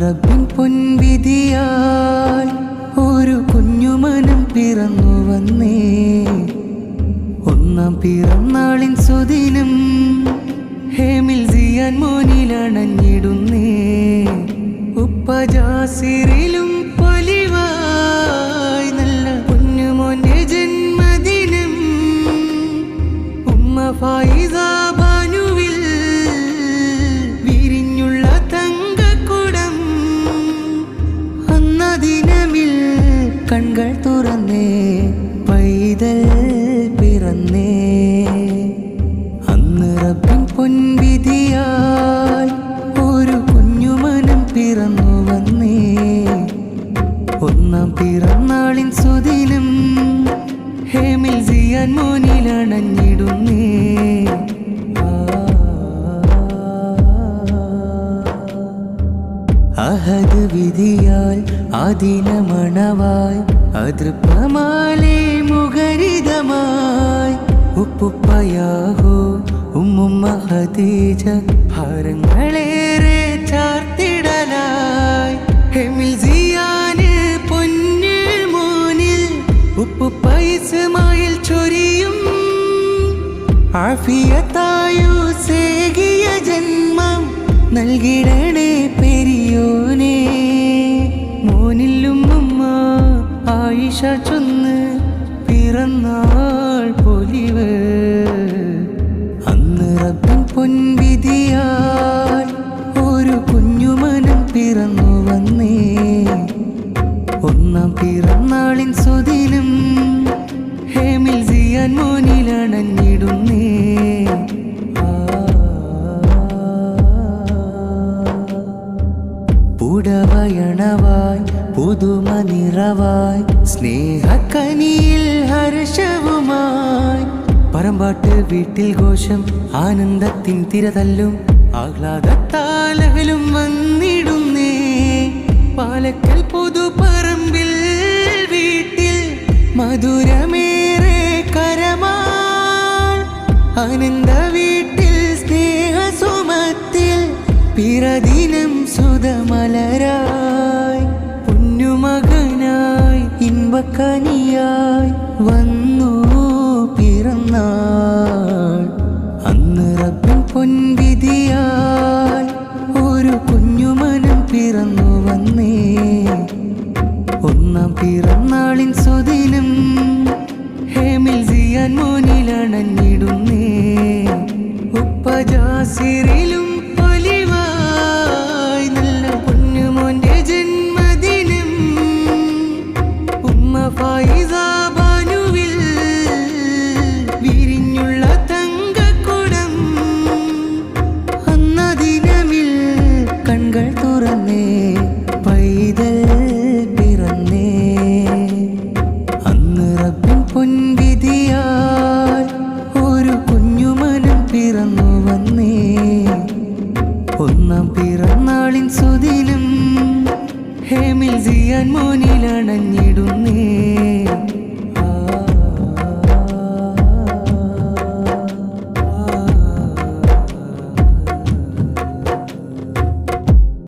റബ്ബിൻ പൊൻവിധിയാൽ ഒരു കുഞ്ഞുമനം പിറന്നു വന്നേ. ഒന്നാം പിറന്നാളിൻ സുദിനം ഹേമിൽ സിയാൻ മോനിലണഞ്ഞിടുന്നേ. ഉപ്പ ജാസിറിലും പൊലിവായി നല്ല കുഞ്ഞുമോന്റെ ജന്മദിനം. ഉമ്മ ഫായിസ ബാനുവിൽ വിരിഞ്ഞുള്ള തങ്കക്കുടം. അന്നദിനമിൽ കൺകൾ തുറന്നേ പൈതൽ പിറന്നേ. അന്ന് റബ്ബിൻ പൊൻവിധിയാൽ ഒരു കുഞ്ഞുമനം പിറന്നു വന്നേ. ഒന്നാം പിറന്നാളിൻ സുദിനം ഹേമിൽ സിയാൻ മോനിലണഞ്ഞിടുന്നേ. അഹദ് വിധിയാൽ ആദിനമണവായി അതൃപ്പമാലേ മുഖരിതമായി. ഉപ്പുപ്പയാഹോ ഉമ്മുമ്മ ഖദീജ ഭാരങ്ങളേറെ ചാർത്തിടലായി. ഹേമിൽ സിയാന് പൊന്നു മോനിൽ ഉപ്പുപ്പ ഇസ്മായിൽ ചൊരിയും. ആഫിയത്തായു സേകിയ ജന്മം നൽകിടണേ പെരിയോനെ. മോനിലും ഉമ്മ ആയിഷ ചൊന്ന് പിറന്നാൾ പൊലിവ്. അന്ന് റബ്ബിൻ പൊൻവിധിയാൽ ഒരു കുഞ്ഞുമനം പിറന്നു വന്നേ. ഒന്നാം പിറന്നാളിൻ സുദിനം ഹേമിൽ സിയാൻ മോനിലണഞ്ഞിടുന്നേ. പുടവയണവായി പുതുമ നിറവായി സ്നേഹക്കനിയിൽ ഹർഷവുമായി. പറമ്പാട്ട് വീട്ടിൽ ഘോഷം ആനന്ദത്തിൻ തിരതല്ലും. ആഹ്ലാദത്താലഹലും വന്നിടുന്നേ. പാലക്കൽ പുതുപറമ്പിൽ വീട്ടിൽ മധുരമേറെ കരമാൻ. ആനന്ദ വീട്ടിൽ സ്നേഹസുമത്തിൽ പിറദിനം സുധമലരായി. പൊന്നുമകനായി ഇൻപക്കനിയായി വന്നു പിറന്നാൾ. അന്ന് റബ്ബിൻ പൊൻവിധിയാൽ ഒരു കുഞ്ഞുമനം പിറന്നു വന്നേ. ഒന്നാം പിറന്നാളിൻ സുദിനം ഹേമിൽ സിയാൻ മോനിലണഞ്ഞിടുന്നേ. ഉപ്പ ജാസിറിലും പൊലിവായി നല്ല പൊന്നുമോന്റെ ജന്മദിനം. ഉമ്മ ഫായിസ ബാനുവിൽ വിരിഞ്ഞുള്ള തങ്കക്കുടം. അന്നദിനമിൽ കൺകൾ തുറന്നേ പൈതൽ പിറന്നേ. അന്ന് റബ്ബിൻ പൊൻവിധിയാൽ ഒരു കുഞ്ഞുമനം പിറന്നു വന്നേ. ഒന്നാം പിറന്നാളിൻ സുദിനം ഹേമിൽ സിയാൻ മോനിലണഞ്ഞിടുന്നേ.